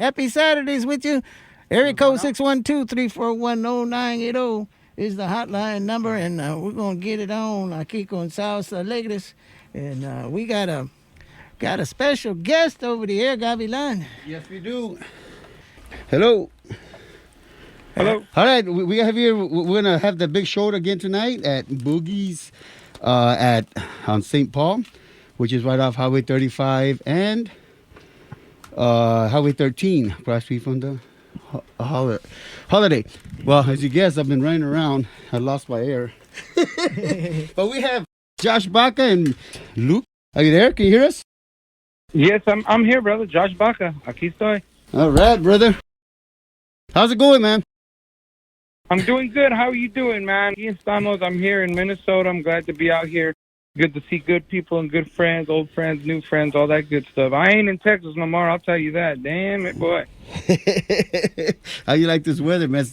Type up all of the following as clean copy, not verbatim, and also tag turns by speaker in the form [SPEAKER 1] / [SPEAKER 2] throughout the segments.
[SPEAKER 1] Happy Saturdays with you. Area code 612-341-0980 is the hotline number, and we're going to get it on aquí con Sabados Alegres. And we got a special guest over there, Gavilan.
[SPEAKER 2] Yes, we do. Hello.
[SPEAKER 3] Hello.
[SPEAKER 2] All right, we have here. We're gonna have the big show again tonight at Boogie's on St. Paul, which is right off Highway 35 and Highway 13, across street from the holiday. Well, as you guess, I've been running around. I lost my air. But we have Josh Baca and Luke. Are you there? Can you hear us?
[SPEAKER 3] Yes, I'm here, brother. Josh Baca. Aquí estoy.
[SPEAKER 2] All right, brother. How's it going, man?
[SPEAKER 3] I'm doing good. How are you doing, man? I'm here in Minnesota. I'm glad to be out here. Good to see good people and good friends, old friends, new friends, all that good stuff. I ain't in Texas no more, I'll tell you that. Damn it, boy.
[SPEAKER 2] How you like this weather, man?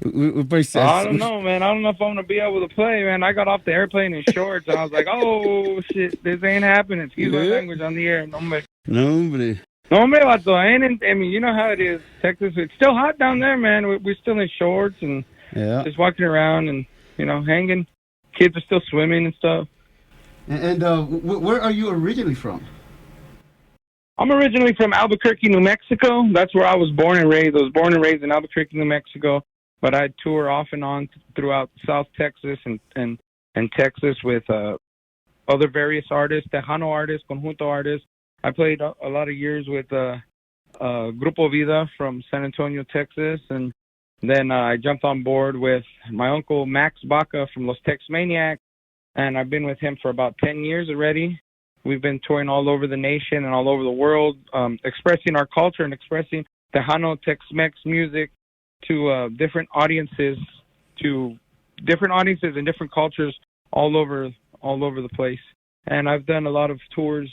[SPEAKER 2] We're pretty sad.
[SPEAKER 3] I don't know, man. I don't know if I'm going to be able to play, man. I got off the airplane in shorts, and I was like, oh, shit, this ain't happening. Excuse my language on the air. No, hombre, vato. I mean, you know how it is. Texas, it's still hot down there, man. We're still in shorts and just walking around and, hanging. Kids are still swimming and stuff.
[SPEAKER 2] And where are you originally from?
[SPEAKER 3] I'm originally from Albuquerque, New Mexico. That's where I was born and raised. I was born and raised in Albuquerque, New Mexico. But I tour off and on throughout South Texas and Texas with other various artists, Tejano artists, Conjunto artists. I played a lot of years with Grupo Vida from San Antonio, Texas. And then I jumped on board with my uncle Max Baca from Los Texmaniacs. And I've been with him for about 10 years already. We've been touring all over the nation and all over the world, expressing our culture and expressing Tejano Tex-Mex music to different audiences and different cultures all over the place. And I've done a lot of tours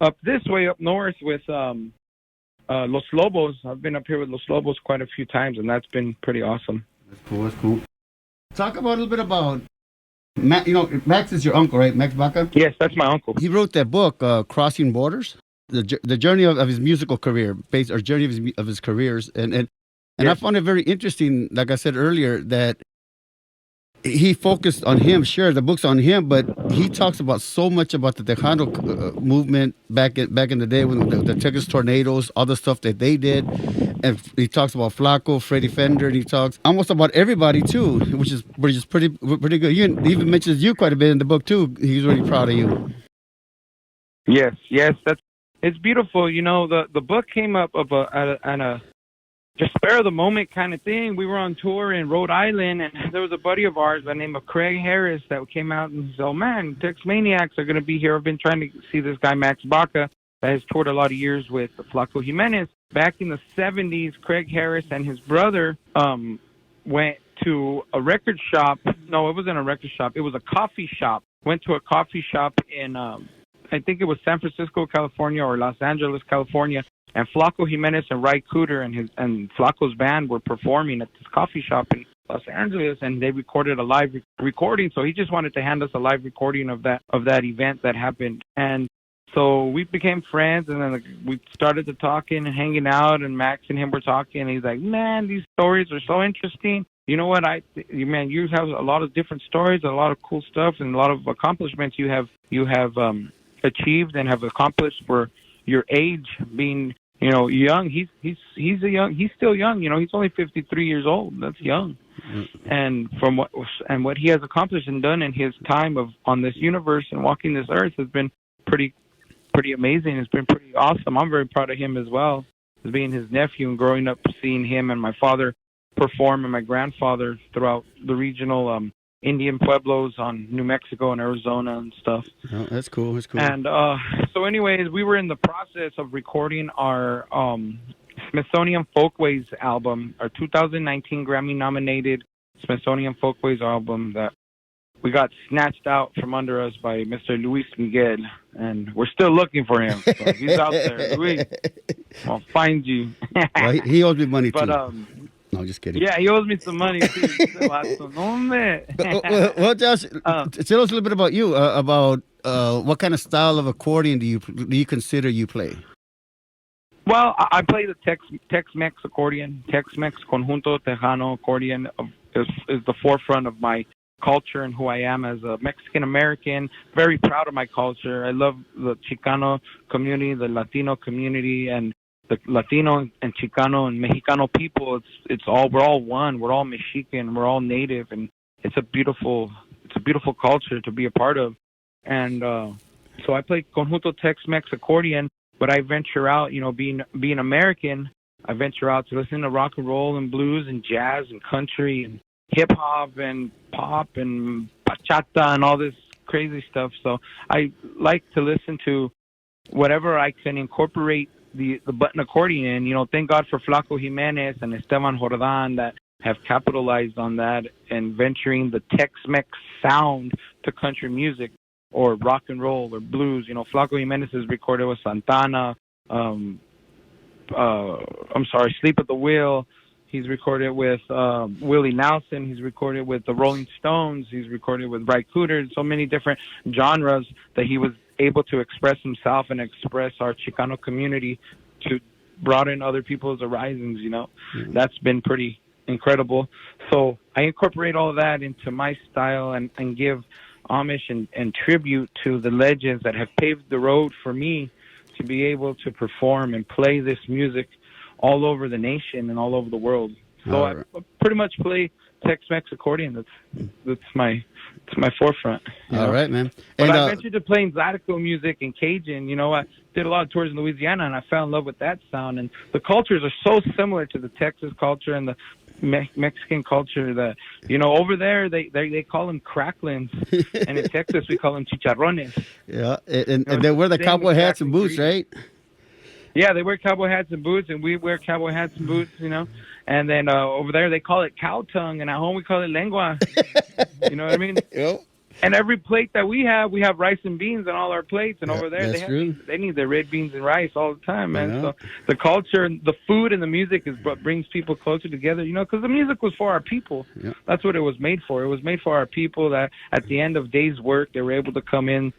[SPEAKER 3] up this way, up north with Los Lobos. I've been up here with Los Lobos quite a few times, and that's been pretty awesome.
[SPEAKER 2] That's cool. Talk about a little bit about Max is your uncle, right? Max Baca?
[SPEAKER 3] Yes, that's my uncle.
[SPEAKER 2] He wrote that book, Crossing Borders, the journey of his musical career, journey of his careers, and yes. I found it very interesting. Like I said earlier, that he focused on him. Sure, the book's on him, but he talks about so much about the Tejano movement back in the day when the Texas tornadoes, all the stuff that they did. And he talks about Flaco, Freddie Fender, and he talks almost about everybody too, which is pretty good. He even mentions you quite a bit in the book too. He's really proud of you.
[SPEAKER 3] Yes, it's beautiful. The book came up at a just spur of the moment kind of thing. We were on tour in Rhode Island, and there was a buddy of ours by the name of Craig Harris that came out and said, "Oh man, Texmaniacs are going to be here. I've been trying to see this guy Max Baca that has toured a lot of years with Flaco Jimenez." Back in the 70s, Craig Harris and his brother went to a record shop. No, it wasn't a record shop. It was a coffee shop. Went to a coffee shop in, I think it was San Francisco, California, or Los Angeles, California. And Flaco Jimenez and Ray Cooder and Flaco's band were performing at this coffee shop in Los Angeles, and they recorded a live recording. So he just wanted to hand us a live recording of that event that happened. And so we became friends, and then we started to talking and hanging out, and Max and him were talking, and he's like, "Man, these stories are so interesting. You know what? You have a lot of different stories, a lot of cool stuff, and a lot of accomplishments you have achieved and have accomplished for your age, being young. He's still young. He's only 53 years old. That's young. And what he has accomplished and done in his time on this universe and walking this earth has been pretty amazing. It's been pretty awesome. I'm very proud of him as well, as being his nephew and growing up seeing him and my father perform and my grandfather throughout the regional Indian pueblos on New Mexico and Arizona and stuff.
[SPEAKER 2] Oh, that's cool.
[SPEAKER 3] And so anyways, we were in the process of recording our Smithsonian Folkways album, our 2019 Grammy nominated Smithsonian Folkways album that we got snatched out from under us by Mr. Luis Miguel, and we're still looking for him. So if he's out there, Luis, I'll find you.
[SPEAKER 2] Well, he owes me money too.
[SPEAKER 3] But
[SPEAKER 2] no, just kidding.
[SPEAKER 3] Yeah, he owes me some money too.
[SPEAKER 2] Well, Josh, tell us a little bit about you. About what kind of style of accordion do you consider you play?
[SPEAKER 3] Well, I play the Tex-Mex accordion. Tex-Mex Conjunto Tejano accordion is the forefront of my culture and who I am as a Mexican American. Very proud of my culture. I love the Chicano community, the Latino community, and the Latino and Chicano and Mexicano people. We're all one. We're all Mexican. We're all native, and it's a beautiful culture to be a part of. And so I play Conjunto Tex-Mex accordion. But I venture out, being American, I venture out to listen to rock and roll and blues and jazz and country and hip hop and pop and bachata and all this crazy stuff. So I like to listen to whatever I can incorporate the button accordion. Thank God for Flaco Jimenez and Esteban Jordan that have capitalized on that and venturing the Tex-Mex sound to country music. Or rock and roll or blues. Flaco Jimenez is recorded with Santana. Sleep at the Wheel. He's recorded with Willie Nelson. He's recorded with the Rolling Stones. He's recorded with Ry Cooder. So many different genres that he was able to express himself and express our Chicano community to broaden other people's horizons.
[SPEAKER 2] Mm-hmm.
[SPEAKER 3] That's been pretty incredible. So I incorporate all of that into my style and give homage and tribute to the legends that have paved the road for me to be able to perform and play this music all over the nation and all over the world. So I pretty much play Tex-Mex accordion. That's my forefront.
[SPEAKER 2] All right, man.
[SPEAKER 3] But I ventured to playing Zydeco music and Cajun. I did a lot of tours in Louisiana, and I fell in love with that sound. And the cultures are so similar to the Texas culture and the Mexican culture that, over there they call them cracklins, and in Texas we call them chicharrones.
[SPEAKER 2] Yeah, and they wear the cowboy hats and boots, right?
[SPEAKER 3] Yeah, they wear cowboy hats and boots, and we wear cowboy hats and boots, And then over there they call it cow tongue, and at home we call it lengua. You know what I mean?
[SPEAKER 2] Yep.
[SPEAKER 3] And every plate that we have rice and beans on all our plates. And over there, they need their red beans and rice all the time, man. So the culture, the food, and the music is what brings people closer together, because the music was for our people.
[SPEAKER 2] Yeah.
[SPEAKER 3] That's what it was made for. It was made for our people that at the end of day's work, they were able to come in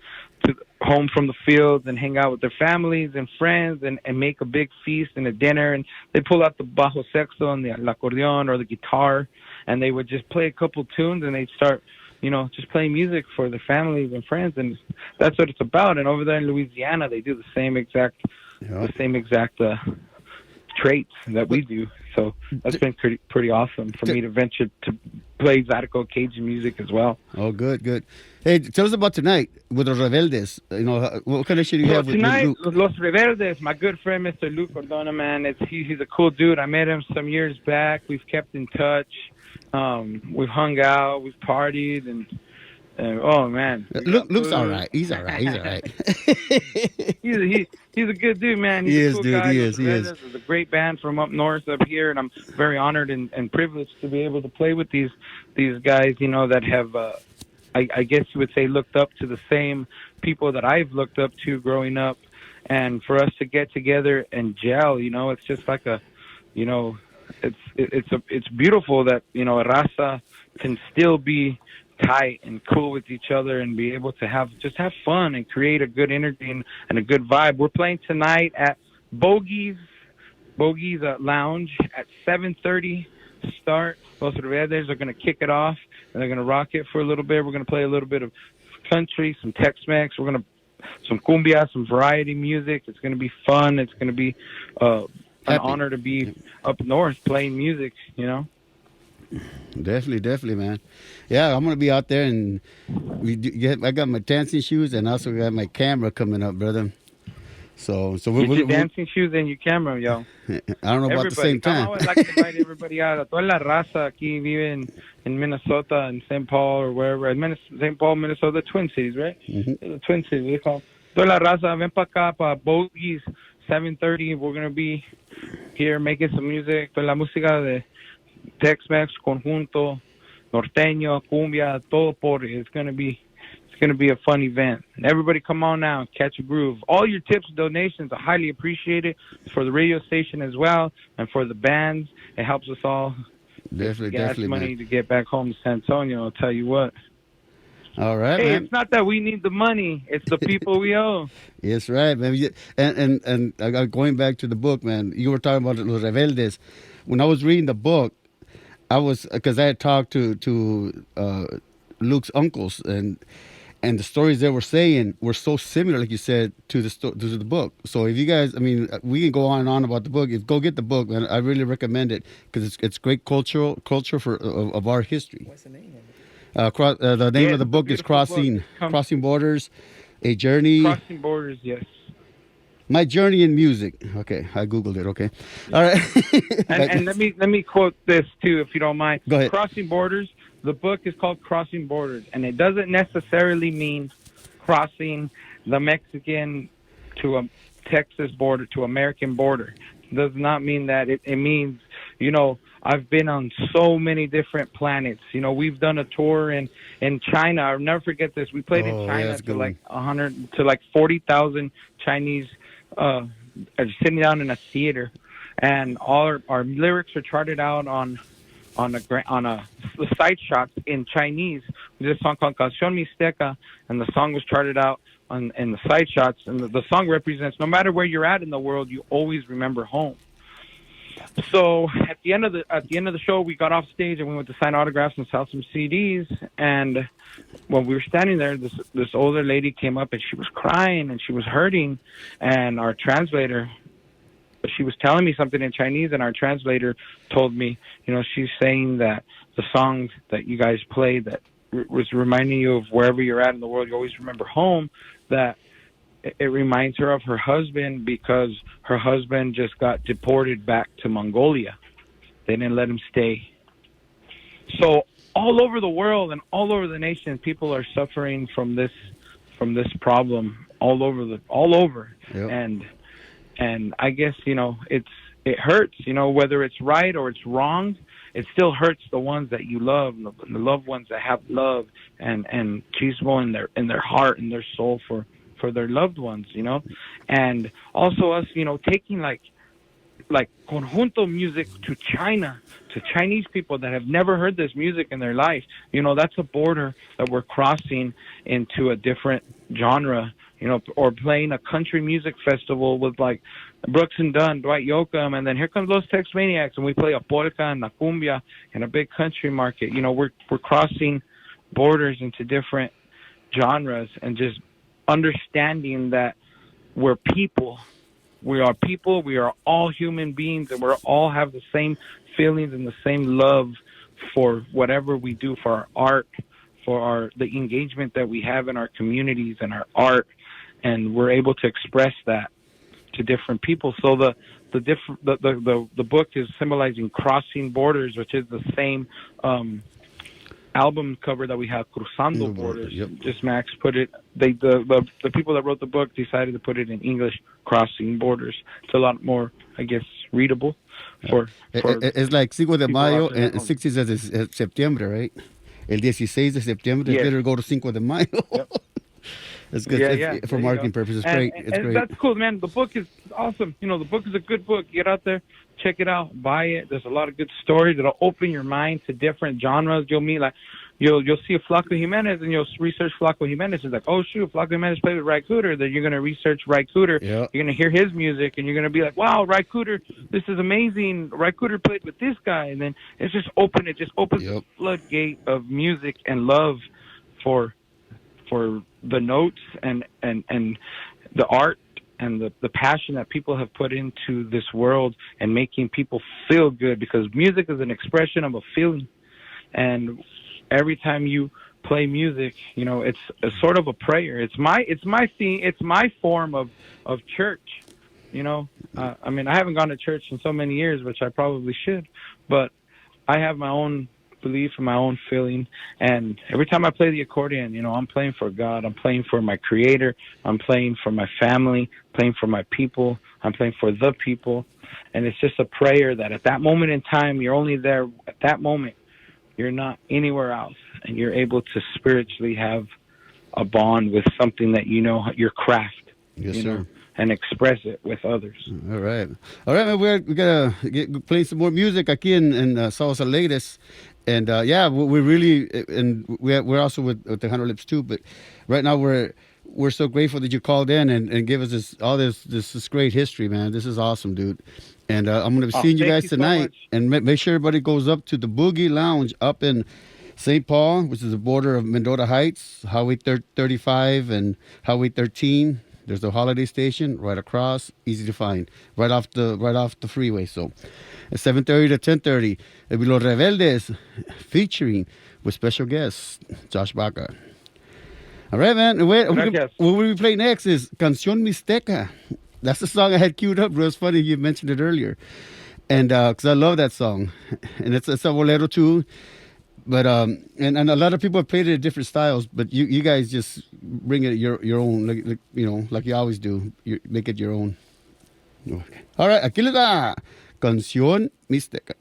[SPEAKER 3] to home from the fields and hang out with their families and friends and make a big feast and a dinner. And they pull out the bajo sexto and the accordion or the guitar, and they would just play a couple tunes, and they'd start just playing music for their families and friends, and that's what it's about. And over there in Louisiana, they do the same exact traits that we do. So that's been pretty awesome for me to venture to play Zydeco Cajun music as well.
[SPEAKER 2] Oh, good. Hey, tell us about tonight with Los Rebeldes. What kind of shit do you have
[SPEAKER 3] tonight,
[SPEAKER 2] with Luke?
[SPEAKER 3] Los Rebeldes, my good friend, Mr. Luke Cordona, man. He's a cool dude. I met him some years back. We've kept in touch. We've hung out, we've partied, and oh man,
[SPEAKER 2] Luke's all right. He's all right.
[SPEAKER 3] He's a good dude, man. He's a cool guy. He is. It's a great band from up north up here, and I'm very honored and privileged to be able to play with these guys. That have I guess you would say looked up to the same people that I've looked up to growing up, and for us to get together and gel, it's just like a, It's beautiful that raza can still be tight and cool with each other and be able to have fun and create a good energy and a good vibe. We're playing tonight at Bogey's Lounge at 7:30 start. Los Rebeldes are going to kick it off and they're going to rock it for a little bit. We're going to play a little bit of country, some Tex-Mex. We're going to some cumbia, some variety music. It's going to be fun. It's going to be an honor to be up north playing music,
[SPEAKER 2] Definitely, man. Yeah, I'm gonna be out there, and I got my dancing shoes, and also got my camera coming up, brother. So
[SPEAKER 3] get your dancing shoes and your camera, yo.
[SPEAKER 2] I don't know about the same time.
[SPEAKER 3] I would like to invite everybody out. Toda la raza aquí vive in Minnesota, in St. Paul, or wherever. St. Paul, Minnesota, Twin Cities, right?
[SPEAKER 2] Mm-hmm.
[SPEAKER 3] The Twin Cities, we call. Toda la raza, ven pa acá, pa Bogey's, 7:30. We're gonna be here making some music. Toda la música de Tex-Mex, conjunto, norteño, cumbia, todo por. It's gonna be a fun event. Everybody come on now, catch a groove. All your tips and donations are highly appreciated for the radio station as well and for the bands. It helps us all
[SPEAKER 2] definitely
[SPEAKER 3] money
[SPEAKER 2] man.
[SPEAKER 3] to get back home to San Antonio. I'll tell you what.
[SPEAKER 2] All right,
[SPEAKER 3] Hey,
[SPEAKER 2] man.
[SPEAKER 3] it's not that we need the money; it's the people we owe.
[SPEAKER 2] Yes, right, man. And going back to the book, man. You were talking about Los Rebeldes. When I was reading the book, I was because I had talked to Luke's uncles, and the stories they were saying were so similar, like you said, to the book. So if you guys, I mean, we can go on and on about the book. If go get the book, man. I really recommend it because it's great culture for of our history.
[SPEAKER 1] What's the name of it?
[SPEAKER 2] The name
[SPEAKER 3] Yes,
[SPEAKER 2] of the
[SPEAKER 3] it's a
[SPEAKER 2] book is
[SPEAKER 3] beautiful book.
[SPEAKER 2] Crossing Borders, a journey.
[SPEAKER 3] Crossing Borders, yes.
[SPEAKER 2] My journey in music. Okay, I googled it. Okay, all right.
[SPEAKER 3] And let me quote this too, if you don't mind.
[SPEAKER 2] Go ahead.
[SPEAKER 3] Crossing Borders. The book is called Crossing Borders, and it doesn't necessarily mean crossing the Mexican to a Texas border to American border. It does not mean that. It means, I've been on so many different planets. We've done a tour in China. I'll never forget this. We played in China to like 40,000 Chinese sitting down in a theater, and all our lyrics are charted out on the side shots in Chinese. We did a song called Canción Mixteca, and the song was charted out in the side shots. And the song represents no matter where you're at in the world, you always remember home. So at the end of the show, we got off stage and we went to sign autographs and sell some CDs. And when we were standing there, this older lady came up and she was crying and she was hurting. And our translator, she was telling me something in Chinese, and our translator told me, she's saying that the song that you guys played that was reminding you of wherever you're at in the world, you always remember home, that it reminds her of her husband because her husband just got deported back to Mongolia. They didn't let him stay. So all over the world and all over the nation, people are suffering from this problem all over.
[SPEAKER 2] Yep.
[SPEAKER 3] And I guess, it hurts, whether it's right or it's wrong, it still hurts the ones that you love, the loved ones that have love and chismo in their heart and their soul for their loved ones, and also us, taking like conjunto music to China, to Chinese people that have never heard this music in their life. That's a border that we're crossing into a different genre, or playing a country music festival with like Brooks and Dunn, Dwight Yoakam, and then here comes Los Texmaniacs, and we play a polka and a cumbia in a big country market. We're crossing borders into different genres and just understanding that we're people. We are people. We are all human beings, and we all have the same feelings and the same love for whatever we do, for our art, for the engagement that we have in our communities and our art, and we're able to express that to different people. So the book is symbolizing crossing borders, which is the same album cover that we have, Cruzando Borders.
[SPEAKER 2] Yep.
[SPEAKER 3] Just Max put it. The people that wrote the book decided to put it in English, Crossing Borders. It's a lot more, I guess, readable.
[SPEAKER 2] It's like Cinco de Mayo and 16 de septiembre, right? El 16 de septiembre.
[SPEAKER 3] Yes.
[SPEAKER 2] Better go to Cinco de Mayo.
[SPEAKER 3] Yep.
[SPEAKER 2] It's good.
[SPEAKER 3] Yeah.
[SPEAKER 2] For marketing purposes. Great. It's great.
[SPEAKER 3] That's cool, man. The book is awesome. The book is a good book. Get out there, check it out, buy it. There's a lot of good stories. It'll open your mind to different genres. You'll meet you'll see a Flaco Jimenez, and you'll research Flaco Jimenez. It's like, oh shoot, Flaco Jimenez played with Ry Cooder. Then you're gonna research Ry Cooder.
[SPEAKER 2] Yep.
[SPEAKER 3] You're gonna hear his music, and you're gonna be like, wow, Ry Cooder, this is amazing. Ry Cooder played with this guy, and then it just opens the floodgate of music and love for the notes and the art and the passion that people have put into this world and making people feel good, because music is an expression of a feeling. And every time you play music, it's a sort of a prayer. It's my thing. It's my form of church. I mean, I haven't gone to church in so many years, which I probably should, but I have my own belief and my own feeling, and every time I play the accordion, I'm playing for God, I'm playing for my creator, I'm playing for my family, playing for my people, I'm playing for the people, and it's just a prayer that at that moment in time, you're only there at that moment, you're not anywhere else, and you're able to spiritually have a bond with something that your craft.
[SPEAKER 2] Yes, sir.
[SPEAKER 3] And express it with others.
[SPEAKER 2] All right, man. We gotta play some more music aquí en Sabados Alegres. And yeah, we really, and we're also with Tejano Lips too. But right now we're so grateful that you called in and give us this great history, man. This is awesome, dude. And I'm gonna be seeing you guys tonight. And make sure everybody goes up to the Boogie Lounge up in St. Paul, which is the border of Mendota Heights, Highway 35 and Highway 13. There's the Holiday Station right across, easy to find, right off the freeway. So at 7:30 to 10:30, it'll be Los Rebeldes featuring with special guest Josh Baca. All right, man. What we play next is Canción Mixteca. That's the song I had queued up. It was funny you mentioned it earlier, and because I love that song, and it's a bolero too. But and a lot of people have played it in different styles, but you guys just bring it your own, like you always do. You make it your own. Okay. All right, aquí le da Canción Mixteca.